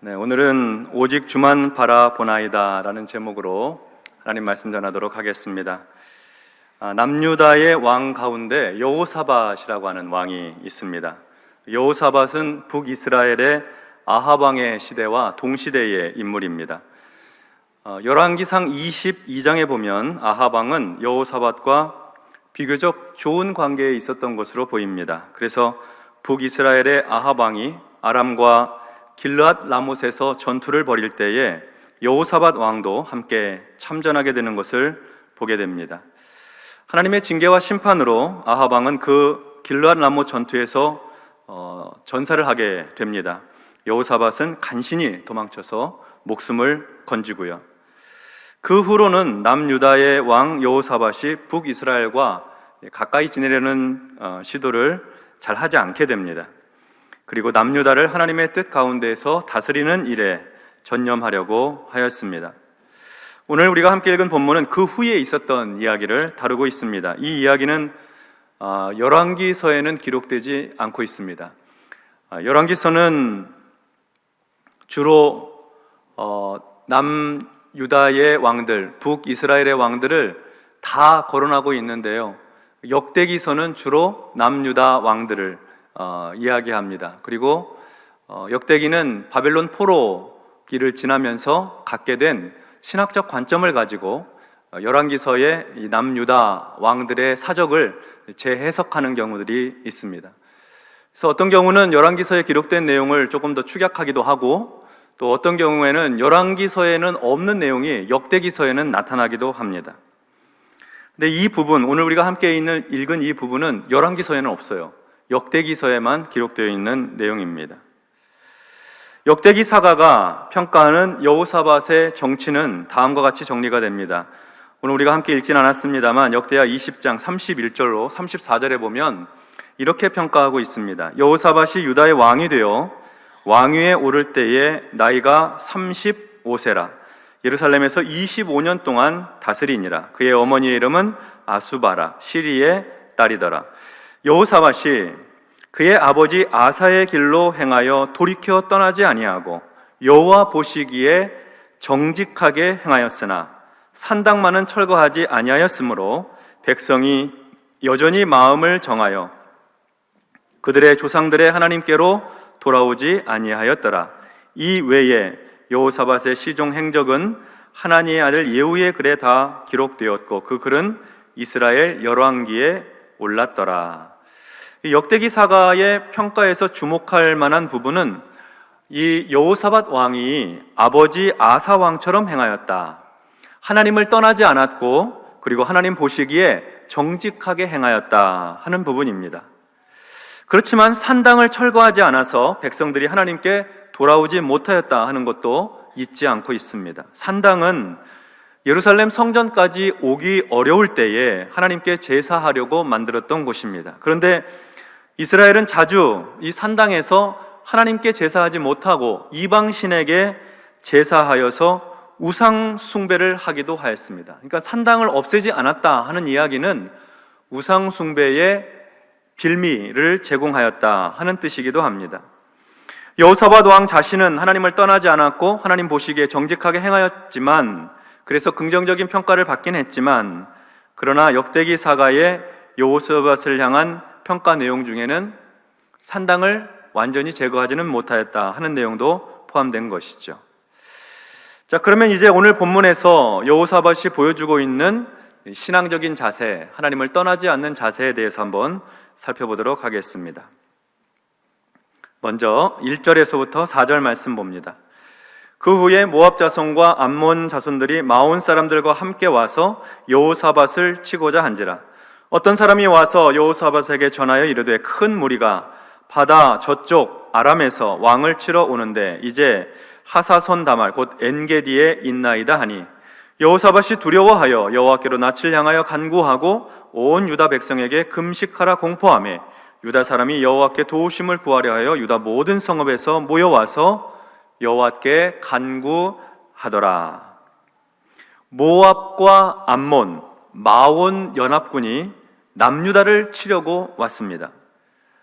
네, 오늘은 오직 주만 바라보나이다 라는 제목으로 하나님 말씀 전하도록 하겠습니다. 남유다의 왕 가운데 여호사밧이라고 하는 왕이 있습니다. 여호사밧은 북이스라엘의 아합 왕의 시대와 동시대의 인물입니다. 열왕기상 22장에 보면 아합 왕은 여호사밧과 비교적 좋은 관계에 있었던 것으로 보입니다. 그래서 북이스라엘의 아합 왕이 아람과 길르앗 라못에서 전투를 벌일 때에 여호사밧 왕도 함께 참전하게 되는 것을 보게 됩니다. 하나님의 징계와 심판으로 아합 왕은 그 길르앗 라못 전투에서 전사를 하게 됩니다. 여호사밧은 간신히 도망쳐서 목숨을 건지고요. 그 후로는 남유다의 왕 여호사밧이 북이스라엘과 가까이 지내려는 시도를 잘 하지 않게 됩니다. 그리고 남유다를 하나님의 뜻 가운데에서 다스리는 일에 전념하려고 하였습니다. 오늘 우리가 함께 읽은 본문은 그 후에 있었던 이야기를 다루고 있습니다. 이 이야기는 열왕기서에는 기록되지 않고 있습니다. 열왕기서는 주로 남유다의 왕들, 북이스라엘의 왕들을 다 거론하고 있는데요, 역대기서는 주로 남유다 왕들을 이야기합니다. 그리고 역대기는 바벨론 포로기를 지나면서 갖게 된 신학적 관점을 가지고 열왕기서의 이 남유다 왕들의 사적을 재해석하는 경우들이 있습니다. 그래서 어떤 경우는 열왕기서에 기록된 내용을 조금 더 축약하기도 하고, 또 어떤 경우에는 열왕기서에는 없는 내용이 역대기서에는 나타나기도 합니다. 근데 이 부분, 오늘 우리가 함께 읽은 이 부분은 열왕기서에는 없어요. 역대기서에만 기록되어 있는 내용입니다. 역대기 사가가 평가하는 여호사밧의 정치는 다음과 같이 정리가 됩니다. 오늘 우리가 함께 읽진 않았습니다만 역대하 20장 31절로 34절에 보면 이렇게 평가하고 있습니다. 여호사밧이 유다의 왕이 되어 왕위에 오를 때에 나이가 35세라. 예루살렘에서 25년 동안 다스리니라. 그의 어머니의 이름은 아수바라, 시리의 딸이더라. 여호사밧이 그의 아버지 아사의 길로 행하여 돌이켜 떠나지 아니하고 여호와 보시기에 정직하게 행하였으나 산당만은 철거하지 아니하였으므로 백성이 여전히 마음을 정하여 그들의 조상들의 하나님께로 돌아오지 아니하였더라. 이 외에 여호사밧의 시종 행적은 하나니의 아들 예후의 글에 다 기록되었고 그 글은 이스라엘 열왕기에 올랐더라. 이 역대기 사가의 평가에서 주목할 만한 부분은 이 여호사밧 왕이 아버지 아사 왕처럼 행하였다, 하나님을 떠나지 않았고 그리고 하나님 보시기에 정직하게 행하였다 하는 부분입니다. 그렇지만 산당을 철거하지 않아서 백성들이 하나님께 돌아오지 못하였다 하는 것도 잊지 않고 있습니다. 산당은 예루살렘 성전까지 오기 어려울 때에 하나님께 제사하려고 만들었던 곳입니다. 그런데 이스라엘은 자주 이 산당에서 하나님께 제사하지 못하고 이방신에게 제사하여서 우상 숭배를 하기도 하였습니다. 그러니까 산당을 없애지 않았다 하는 이야기는 우상 숭배의 빌미를 제공하였다 하는 뜻이기도 합니다. 여호사밧 왕 자신은 하나님을 떠나지 않았고 하나님 보시기에 정직하게 행하였지만, 그래서 긍정적인 평가를 받긴 했지만, 그러나 역대기 사가의 여호사밧을 향한 평가 내용 중에는 산당을 완전히 제거하지는 못하였다 하는 내용도 포함된 것이죠. 자, 그러면 이제 오늘 본문에서 여호사밧이 보여주고 있는 신앙적인 자세, 하나님을 떠나지 않는 자세에 대해서 한번 살펴보도록 하겠습니다. 먼저 1절에서부터 4절 말씀 봅니다. 그 후에 모압 자손과 암몬 자손들이 마온 사람들과 함께 와서 여호사밧을 치고자 한지라. 어떤 사람이 와서 여호사밧에게 전하여 이르되 큰 무리가 바다 저쪽 아람에서 왕을 치러 오는데 이제 하사손 다말 곧 엔게디에 있나이다 하니, 여호사밧이 두려워하여 여호와께로 낯을 향하여 간구하고 온 유다 백성에게 금식하라 공포하며 유다 사람이 여호와께 도우심을 구하려 하여 유다 모든 성읍에서 모여와서 여호와께 간구하더라. 모압과 암몬, 마온 연합군이 남유다를 치려고 왔습니다.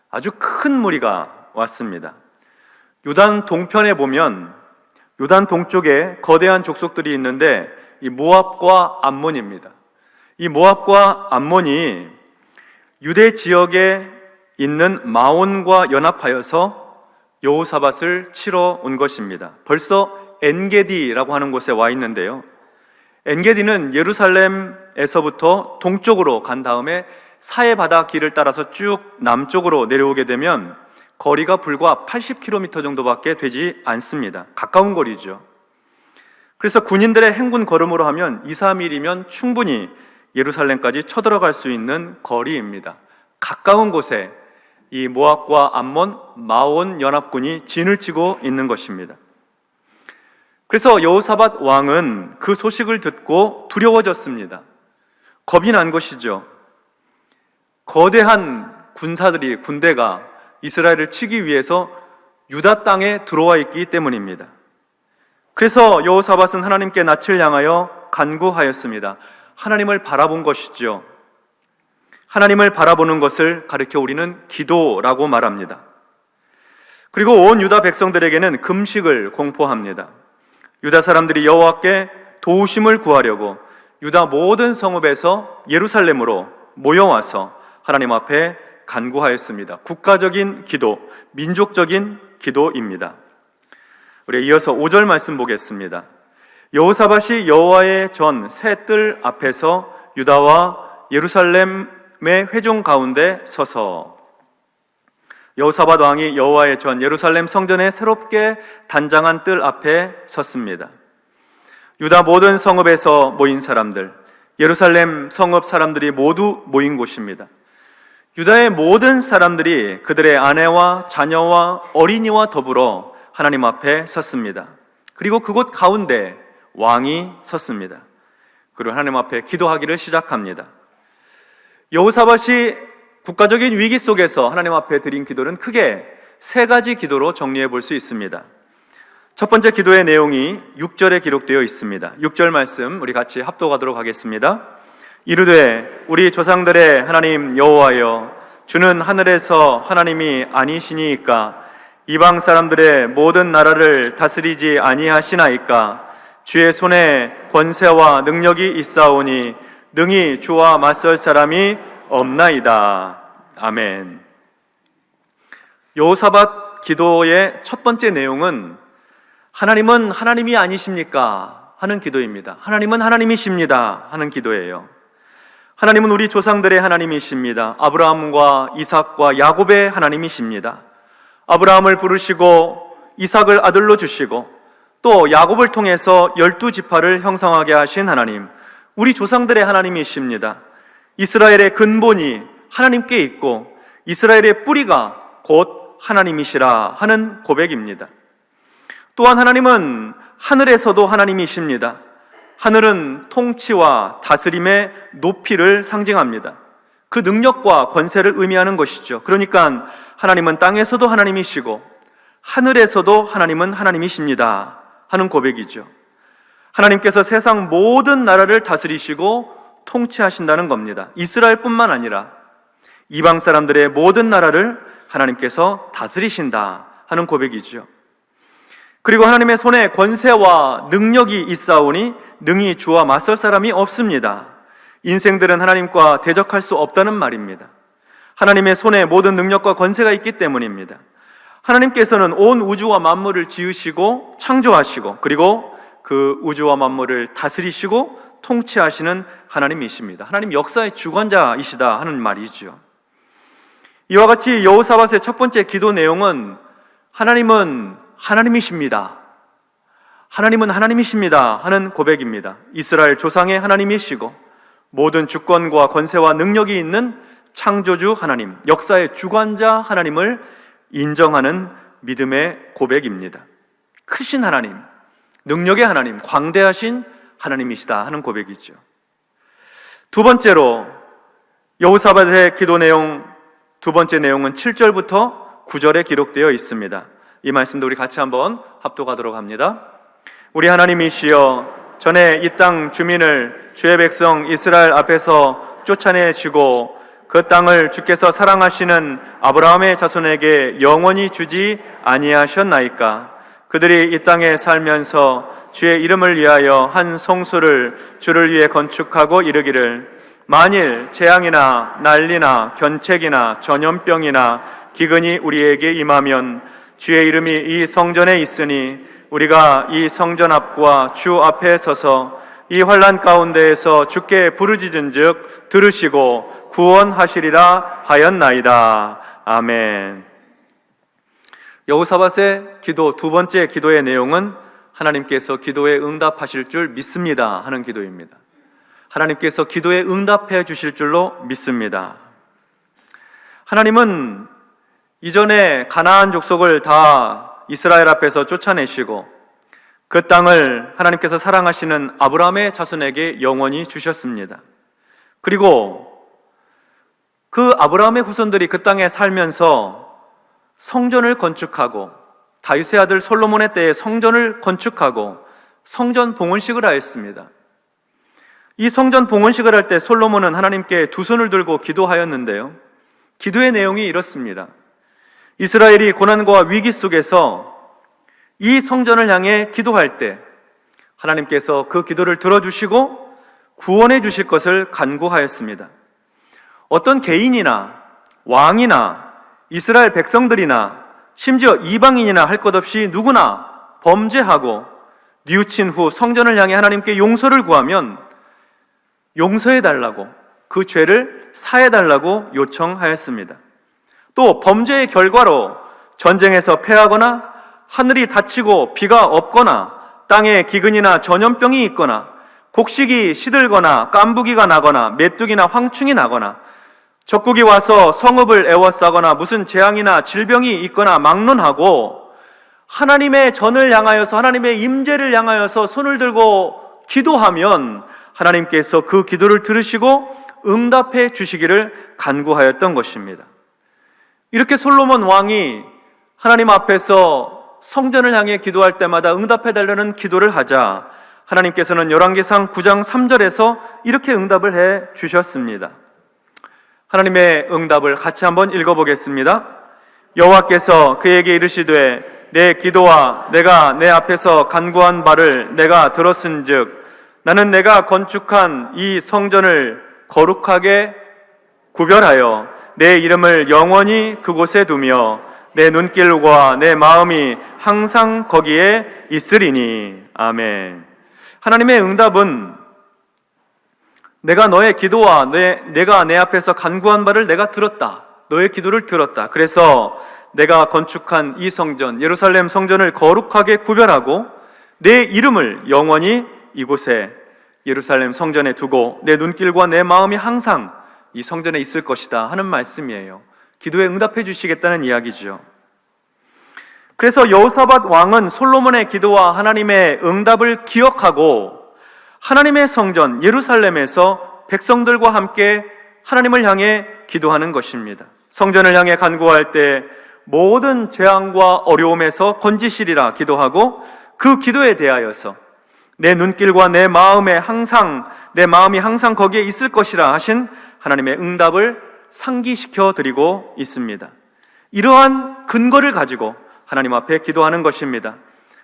아주 큰 무리가 왔습니다. 요단 동편에 보면 요단 동쪽에 거대한 족속들이 있는데 이 모압과 암몬입니다. 이 모압과 암몬이 유대 지역에 있는 마온과 연합하여서 여호사밧을 치러 온 것입니다. 벌써 엔게디라고 하는 곳에 와 있는데요. 엔게디는 예루살렘에서부터 동쪽으로 간 다음에 사해바다 길을 따라서 쭉 남쪽으로 내려오게 되면 거리가 불과 80km 정도밖에 되지 않습니다. 가까운 거리죠. 그래서 군인들의 행군 걸음으로 하면 2, 3일이면 충분히 예루살렘까지 쳐들어갈 수 있는 거리입니다. 가까운 곳에 이 모압과 암몬, 마온 연합군이 진을 치고 있는 것입니다. 그래서 여호사밧 왕은 그 소식을 듣고 두려워졌습니다. 겁이 난 것이죠. 거대한 군대가 이스라엘을 치기 위해서 유다 땅에 들어와 있기 때문입니다. 그래서 여호사밧은 하나님께 낯을 향하여 간구하였습니다. 하나님을 바라본 것이죠. 하나님을 바라보는 것을 가리켜 우리는 기도라고 말합니다. 그리고 온 유다 백성들에게는 금식을 공포합니다. 유다 사람들이 여호와께 도우심을 구하려고 유다 모든 성읍에서 예루살렘으로 모여와서 하나님 앞에 간구하였습니다. 국가적인 기도, 민족적인 기도입니다. 우리 이어서 5절 말씀 보겠습니다. 여호사밧이 여호와의 전 새 뜰 앞에서 유다와 예루살렘의 회중 가운데 서서, 여호사밧 왕이 여호와의 전 예루살렘 성전에 새롭게 단장한 뜰 앞에 섰습니다. 유다 모든 성읍에서 모인 사람들, 예루살렘 성읍 사람들이 모두 모인 곳입니다. 유다의 모든 사람들이 그들의 아내와 자녀와 어린이와 더불어 하나님 앞에 섰습니다. 그리고 그곳 가운데 왕이 섰습니다. 그리고 하나님 앞에 기도하기를 시작합니다. 여호사밧이 국가적인 위기 속에서 하나님 앞에 드린 기도는 크게 세 가지 기도로 정리해 볼 수 있습니다. 첫 번째 기도의 내용이 6절에 기록되어 있습니다. 6절 말씀 우리 같이 합독하도록 하겠습니다. 이르되 우리 조상들의 하나님 여호와여, 주는 하늘에서 하나님이 아니시니이까 이방 사람들의 모든 나라를 다스리지 아니하시나이까. 주의 손에 권세와 능력이 있사오니 능히 주와 맞설 사람이 없나이다. 아멘. 여호사밧 기도의 첫 번째 내용은 하나님은 하나님이 아니십니까? 하는 기도입니다. 하나님은 하나님이십니다. 하는 기도예요. 하나님은 우리 조상들의 하나님이십니다. 아브라함과 이삭과 야곱의 하나님이십니다. 아브라함을 부르시고 이삭을 아들로 주시고 또 야곱을 통해서 12지파를 형성하게 하신 하나님, 우리 조상들의 하나님이십니다. 이스라엘의 근본이 하나님께 있고 이스라엘의 뿌리가 곧 하나님이시라 하는 고백입니다. 또한 하나님은 하늘에서도 하나님이십니다. 하늘은 통치와 다스림의 높이를 상징합니다. 그 능력과 권세를 의미하는 것이죠. 그러니까 하나님은 땅에서도 하나님이시고 하늘에서도 하나님은 하나님이십니다 하는 고백이죠. 하나님께서 세상 모든 나라를 다스리시고 통치하신다는 겁니다. 이스라엘뿐만 아니라 이방 사람들의 모든 나라를 하나님께서 다스리신다 하는 고백이죠. 그리고 하나님의 손에 권세와 능력이 있사오니 능히 주와 맞설 사람이 없습니다. 인생들은 하나님과 대적할 수 없다는 말입니다. 하나님의 손에 모든 능력과 권세가 있기 때문입니다. 하나님께서는 온 우주와 만물을 지으시고 창조하시고 그리고 그 우주와 만물을 다스리시고 통치하시는 하나님이십니다. 하나님 역사의 주관자이시다 하는 말이죠. 이와 같이 여호사밧의 첫 번째 기도 내용은 하나님은 하나님이십니다. 하나님은 하나님이십니다 하는 고백입니다. 이스라엘 조상의 하나님이시고 모든 주권과 권세와 능력이 있는 창조주 하나님, 역사의 주관자 하나님을 인정하는 믿음의 고백입니다. 크신 하나님, 능력의 하나님, 광대하신 하나님이시다 하는 고백이죠. 두 번째로 여호사밧의 기도 내용, 두 번째 내용은 7절부터 9절에 기록되어 있습니다. 이 말씀도 우리 같이 한번 합독하도록 합니다. 우리 하나님이시여, 전에 이 땅 주민을 주의 백성 이스라엘 앞에서 쫓아내시고 그 땅을 주께서 사랑하시는 아브라함의 자손에게 영원히 주지 아니하셨나이까. 그들이 이 땅에 살면서 주의 이름을 위하여 한 성소를 주를 위해 건축하고 이르기를 만일 재앙이나 난리나 견책이나 전염병이나 기근이 우리에게 임하면 주의 이름이 이 성전에 있으니 우리가 이 성전 앞과 주 앞에 서서 이 환난 가운데에서 주께 부르짖은즉 들으시고 구원하시리라 하였나이다. 아멘. 여호사밧의 기도 두 번째 기도의 내용은 하나님께서 기도에 응답하실 줄 믿습니다 하는 기도입니다. 하나님께서 기도에 응답해 주실 줄로 믿습니다. 하나님은 이전에 가나안 족속을 다 이스라엘 앞에서 쫓아내시고 그 땅을 하나님께서 사랑하시는 아브라함의 자손에게 영원히 주셨습니다. 그리고 그 아브라함의 후손들이 그 땅에 살면서 성전을 건축하고 다윗의 아들 솔로몬의 때에 성전을 건축하고 성전 봉헌식을 하였습니다. 이 성전 봉헌식을 할 때 솔로몬은 하나님께 두 손을 들고 기도하였는데요, 기도의 내용이 이렇습니다. 이스라엘이 고난과 위기 속에서 이 성전을 향해 기도할 때 하나님께서 그 기도를 들어주시고 구원해 주실 것을 간구하였습니다. 어떤 개인이나 왕이나 이스라엘 백성들이나 심지어 이방인이나 할 것 없이 누구나 범죄하고 뉘우친 후 성전을 향해 하나님께 용서를 구하면 용서해달라고, 그 죄를 사해달라고 요청하였습니다. 또 범죄의 결과로 전쟁에서 패하거나 하늘이 닫히고 비가 없거나 땅에 기근이나 전염병이 있거나 곡식이 시들거나 깐부기가 나거나 메뚜기나 황충이 나거나 적국이 와서 성읍을 에워싸거나 무슨 재앙이나 질병이 있거나 막론하고 하나님의 전을 향하여서 하나님의 임재를 향하여서 손을 들고 기도하면 하나님께서 그 기도를 들으시고 응답해 주시기를 간구하였던 것입니다. 이렇게 솔로몬 왕이 하나님 앞에서 성전을 향해 기도할 때마다 응답해 달라는 기도를 하자 하나님께서는 열왕기상 9장 3절에서 이렇게 응답을 해 주셨습니다. 하나님의 응답을 같이 한번 읽어보겠습니다. 여호와께서 그에게 이르시되 내 기도와 내가 내 앞에서 간구한 바를 내가 들었은즉 나는 내가 건축한 이 성전을 거룩하게 구별하여 내 이름을 영원히 그곳에 두며 내 눈길과 내 마음이 항상 거기에 있으리니. 아멘. 하나님의 응답은 내가 너의 기도와 내가 내 앞에서 간구한 바를 내가 들었다. 너의 기도를 들었다. 그래서 내가 건축한 이 성전, 예루살렘 성전을 거룩하게 구별하고 내 이름을 영원히 이곳에 예루살렘 성전에 두고 내 눈길과 내 마음이 항상 이 성전에 있을 것이다 하는 말씀이에요. 기도에 응답해 주시겠다는 이야기죠. 그래서 여호사밧 왕은 솔로몬의 기도와 하나님의 응답을 기억하고 하나님의 성전 예루살렘에서 백성들과 함께 하나님을 향해 기도하는 것입니다. 성전을 향해 간구할 때 모든 재앙과 어려움에서 건지시리라 기도하고 그 기도에 대하여서 내 눈길과 내 마음이 항상 거기에 있을 것이라 하신 하나님의 응답을 상기시켜 드리고 있습니다. 이러한 근거를 가지고 하나님 앞에 기도하는 것입니다.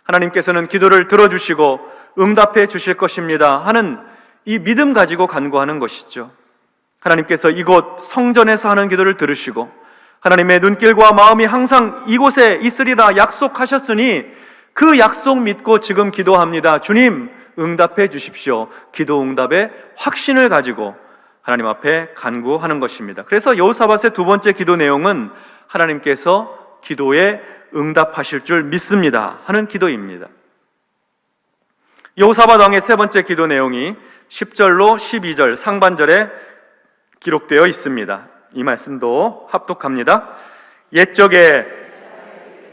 하나님께서는 기도를 들어주시고 응답해 주실 것입니다 하는 이 믿음 가지고 간구하는 것이죠. 하나님께서 이곳 성전에서 하는 기도를 들으시고 하나님의 눈길과 마음이 항상 이곳에 있으리라 약속하셨으니 그 약속 믿고 지금 기도합니다. 주님 응답해 주십시오. 기도 응답의 확신을 가지고 하나님 앞에 간구하는 것입니다. 그래서 여호사밧의 두 번째 기도 내용은 하나님께서 기도에 응답하실 줄 믿습니다 하는 기도입니다. 여호사밧 왕의 세 번째 기도 내용이 10절로 12절 상반절에 기록되어 있습니다. 이 말씀도 합독합니다. 옛적에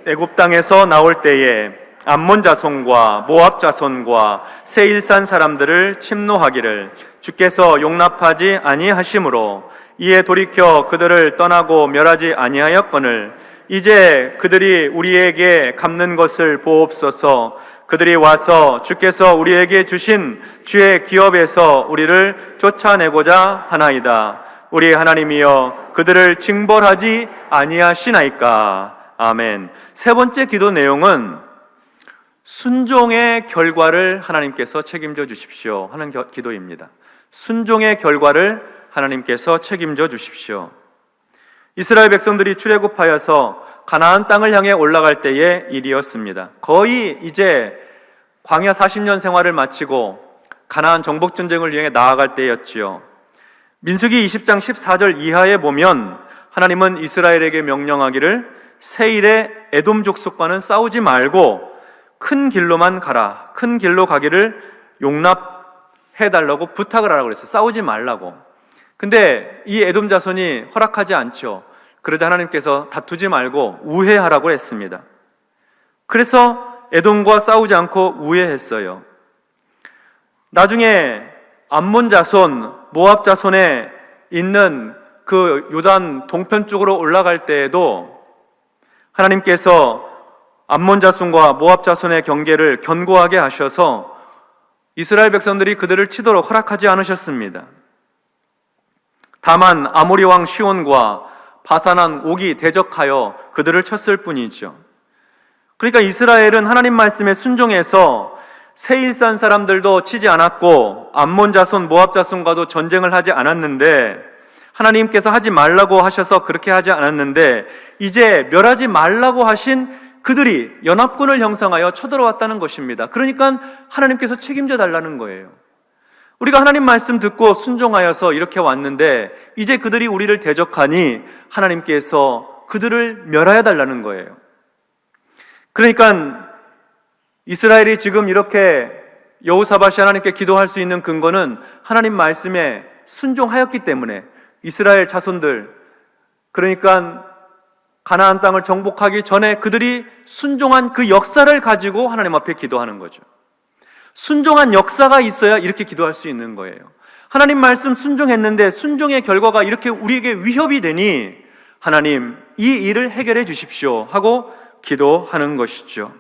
애굽 땅에서 나올 때에 암몬 자손과 모압 자손과 세일산 사람들을 침노하기를 주께서 용납하지 아니하심으로 이에 돌이켜 그들을 떠나고 멸하지 아니하였거늘 이제 그들이 우리에게 갚는 것을 보옵소서. 그들이 와서 주께서 우리에게 주신 주의 기업에서 우리를 쫓아내고자 하나이다. 우리 하나님이여 그들을 징벌하지 아니하시나이까. 아멘. 세 번째 기도 내용은 순종의 결과를 하나님께서 책임져 주십시오 하는 기도입니다. 순종의 결과를 하나님께서 책임져 주십시오. 이스라엘 백성들이 출애굽하여서 가나안 땅을 향해 올라갈 때의 일이었습니다. 거의 이제 광야 40년 생활을 마치고 가나안 정복 전쟁을 위해 나아갈 때였지요. 민수기 20장 14절 이하에 보면 하나님은 이스라엘에게 명령하기를 세일의 에돔 족속과는 싸우지 말고 큰 길로만 가라, 큰 길로 가기를 용납해달라고 부탁을 하라고 그랬어요. 싸우지 말라고. 근데 이 에돔 자손이 허락하지 않죠. 그러자 하나님께서 다투지 말고 우회하라고 했습니다. 그래서 에돔과 싸우지 않고 우회했어요. 나중에 암몬 자손, 모압 자손에 있는 그 요단 동편 쪽으로 올라갈 때에도 하나님께서 암몬 자손과 모압 자손의 경계를 견고하게 하셔서 이스라엘 백성들이 그들을 치도록 허락하지 않으셨습니다. 다만 아모리 왕 시온과 바산왕 옥이 대적하여 그들을 쳤을 뿐이죠. 그러니까 이스라엘은 하나님 말씀에 순종해서 세일산 사람들도 치지 않았고 암몬 자손, 모압 자손과도 전쟁을 하지 않았는데, 하나님께서 하지 말라고 하셔서 그렇게 하지 않았는데 이제 멸하지 말라고 하신 그들이 연합군을 형성하여 쳐들어왔다는 것입니다. 그러니까 하나님께서 책임져 달라는 거예요. 우리가 하나님 말씀 듣고 순종하여서 이렇게 왔는데 이제 그들이 우리를 대적하니 하나님께서 그들을 멸하여 달라는 거예요. 그러니까 이스라엘이 지금 이렇게 여호사밧이 하나님께 기도할 수 있는 근거는 하나님 말씀에 순종하였기 때문에, 이스라엘 자손들, 그러니까 가나안 땅을 정복하기 전에 그들이 순종한 그 역사를 가지고 하나님 앞에 기도하는 거죠. 순종한 역사가 있어야 이렇게 기도할 수 있는 거예요. 하나님 말씀 순종했는데 순종의 결과가 이렇게 우리에게 위협이 되니 하나님 이 일을 해결해 주십시오 하고 기도하는 것이죠.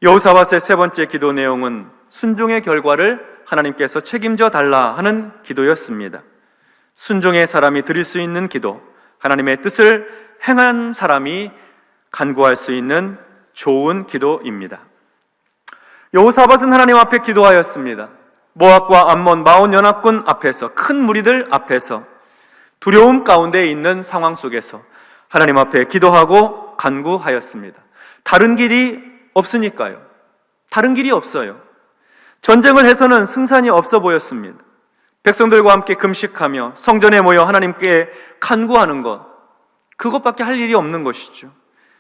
여호사밧의 세 번째 기도 내용은 순종의 결과를 하나님께서 책임져 달라 하는 기도였습니다. 순종의 사람이 드릴 수 있는 기도, 하나님의 뜻을 행한 사람이 간구할 수 있는 좋은 기도입니다. 여호사밧은 하나님 앞에 기도하였습니다. 모압과 암몬, 마온 연합군 앞에서, 큰 무리들 앞에서, 두려움 가운데 있는 상황 속에서 하나님 앞에 기도하고 간구하였습니다. 다른 길이 없으니까요. 다른 길이 없어요. 전쟁을 해서는 승산이 없어 보였습니다. 백성들과 함께 금식하며 성전에 모여 하나님께 간구하는 것, 그것밖에 할 일이 없는 것이죠.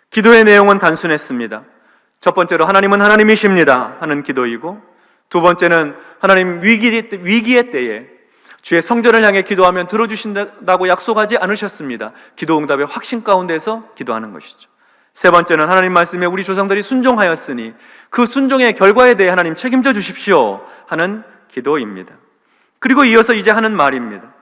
기도의 내용은 단순했습니다. 첫 번째로 하나님은 하나님이십니다 하는 기도이고, 두 번째는 하나님 위기의 때에 주의 성전을 향해 기도하면 들어주신다고 약속하지 않으셨습니다. 기도 응답의 확신 가운데서 기도하는 것이죠. 세 번째는 하나님 말씀에 우리 조상들이 순종하였으니 그 순종의 결과에 대해 하나님 책임져 주십시오 하는 기도입니다. 그리고 이어서 이제 하는 말입니다.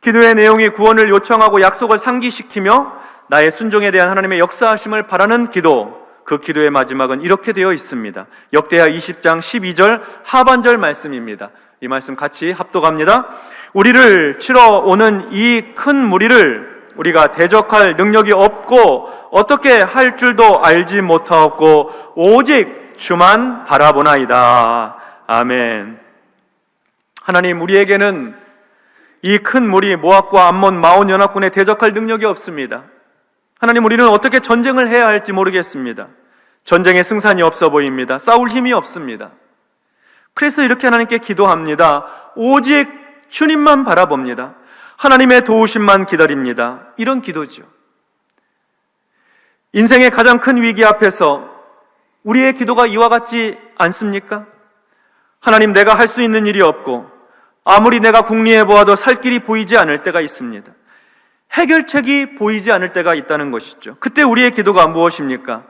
기도의 내용이 구원을 요청하고 약속을 상기시키며 나의 순종에 대한 하나님의 역사하심을 바라는 기도, 그 기도의 마지막은 이렇게 되어 있습니다. 역대하 20장 12절 하반절 말씀입니다. 이 말씀 같이 합독합니다. 우리를 치러 오는 이 큰 무리를 우리가 대적할 능력이 없고 어떻게 할 줄도 알지 못하옵고 오직 주만 바라보나이다. 아멘. 하나님, 우리에게는 이 큰 무리 모압과 암몬, 마온 연합군에 대적할 능력이 없습니다. 하나님, 우리는 어떻게 전쟁을 해야 할지 모르겠습니다. 전쟁에 승산이 없어 보입니다. 싸울 힘이 없습니다. 그래서 이렇게 하나님께 기도합니다. 오직 주님만 바라봅니다. 하나님의 도우심만 기다립니다. 이런 기도죠. 인생의 가장 큰 위기 앞에서 우리의 기도가 이와 같지 않습니까? 하나님, 내가 할 수 있는 일이 없고 아무리 내가 궁리해 보아도 살 길이 보이지 않을 때가 있습니다. 해결책이 보이지 않을 때가 있다는 것이죠. 그때 우리의 기도가 무엇입니까?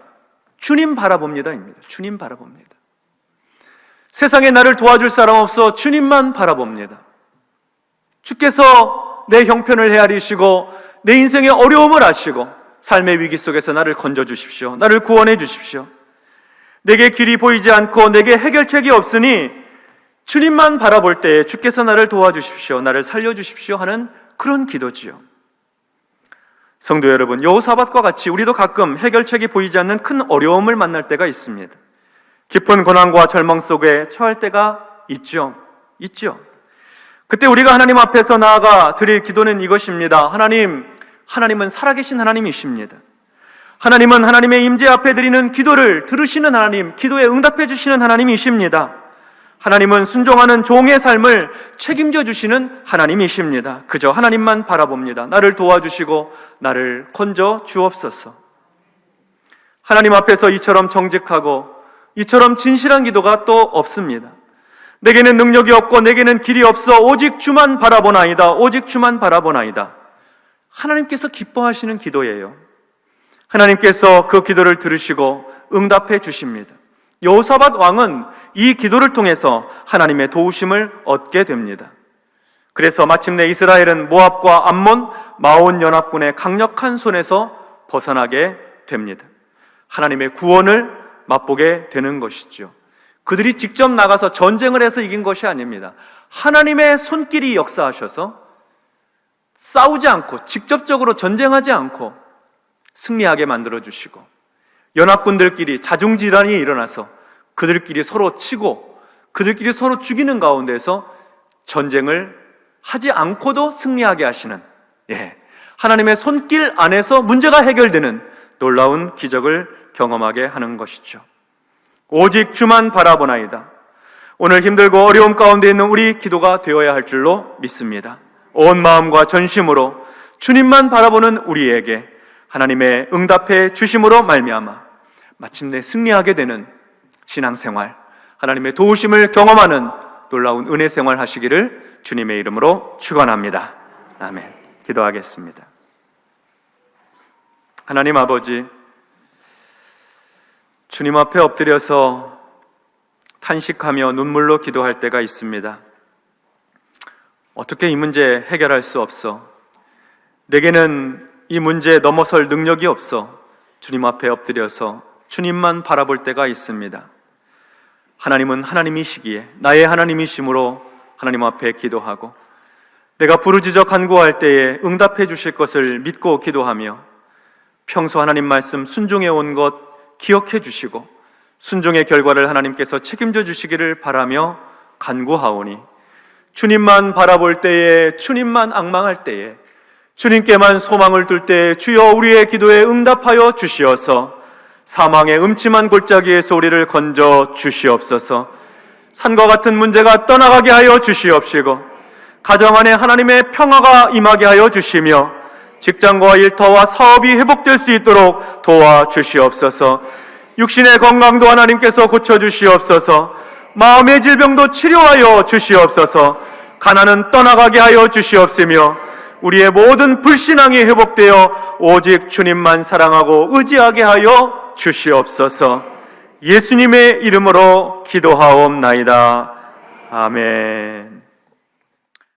주님 바라봅니다입니다. 주님 바라봅니다. 세상에 나를 도와줄 사람 없어 주님만 바라봅니다. 주께서 내 형편을 헤아리시고 내 인생의 어려움을 아시고 삶의 위기 속에서 나를 건져주십시오. 나를 구원해 주십시오. 내게 길이 보이지 않고 내게 해결책이 없으니 주님만 바라볼 때에 주께서 나를 도와주십시오. 나를 살려주십시오 하는 그런 기도지요. 성도 여러분, 여호사밧과 같이 우리도 가끔 해결책이 보이지 않는 큰 어려움을 만날 때가 있습니다. 깊은 고난과 절망 속에 처할 때가 있죠. 그때 우리가 하나님 앞에서 나아가 드릴 기도는 이것입니다. 하나님은 살아계신 하나님이십니다. 하나님은 하나님의 임재 앞에 드리는 기도를 들으시는 하나님, 기도에 응답해 주시는 하나님이십니다. 하나님은 순종하는 종의 삶을 책임져 주시는 하나님이십니다. 그저 하나님만 바라봅니다. 나를 도와주시고 나를 건져 주옵소서. 하나님 앞에서 이처럼 정직하고 이처럼 진실한 기도가 또 없습니다. 내게는 능력이 없고 내게는 길이 없어 오직 주만 바라보나이다. 오직 주만 바라보나이다. 하나님께서 기뻐하시는 기도예요. 하나님께서 그 기도를 들으시고 응답해 주십니다. 여호사밧 왕은 이 기도를 통해서 하나님의 도우심을 얻게 됩니다. 그래서 마침내 이스라엘은 모압과 암몬, 마온 연합군의 강력한 손에서 벗어나게 됩니다. 하나님의 구원을 맛보게 되는 것이죠. 그들이 직접 나가서 전쟁을 해서 이긴 것이 아닙니다. 하나님의 손길이 역사하셔서 싸우지 않고 직접적으로 전쟁하지 않고 승리하게 만들어주시고, 연합군들끼리 자중질환이 일어나서 그들끼리 서로 치고 그들끼리 서로 죽이는 가운데서 전쟁을 하지 않고도 승리하게 하시는, 하나님의 손길 안에서 문제가 해결되는 놀라운 기적을 경험하게 하는 것이죠. 오직 주만 바라보나이다. 오늘 힘들고 어려움 가운데 있는 우리 기도가 되어야 할 줄로 믿습니다. 온 마음과 전심으로 주님만 바라보는 우리에게 하나님의 응답해 주심으로 말미암아 마침내 승리하게 되는 신앙생활, 하나님의 도우심을 경험하는 놀라운 은혜 생활 하시기를 주님의 이름으로 축원합니다. 아멘. 기도하겠습니다. 하나님 아버지, 주님 앞에 엎드려서 탄식하며 눈물로 기도할 때가 있습니다. 어떻게 이 문제 해결할 수 없어? 내게는 이 문제에 넘어설 능력이 없어. 주님 앞에 엎드려서 주님만 바라볼 때가 있습니다. 하나님은 하나님이시기에 나의 하나님이심으로 하나님 앞에 기도하고, 내가 부르짖어 간구할 때에 응답해 주실 것을 믿고 기도하며, 평소 하나님 말씀 순종해 온 것 기억해 주시고 순종의 결과를 하나님께서 책임져 주시기를 바라며 간구하오니, 주님만 바라볼 때에, 주님만 앙망할 때에, 주님께만 소망을 둘 때에 주여 우리의 기도에 응답하여 주시어서 사망의 음침한 골짜기에서 우리를 건져 주시옵소서. 산과 같은 문제가 떠나가게 하여 주시옵시고, 가정 안에 하나님의 평화가 임하게 하여 주시며, 직장과 일터와 사업이 회복될 수 있도록 도와주시옵소서. 육신의 건강도 하나님께서 고쳐주시옵소서. 마음의 질병도 치료하여 주시옵소서. 가난은 떠나가게 하여 주시옵시며, 우리의 모든 불신앙이 회복되어 오직 주님만 사랑하고 의지하게 하여 주시옵소서. 예수님의 이름으로 기도하옵나이다. 아멘.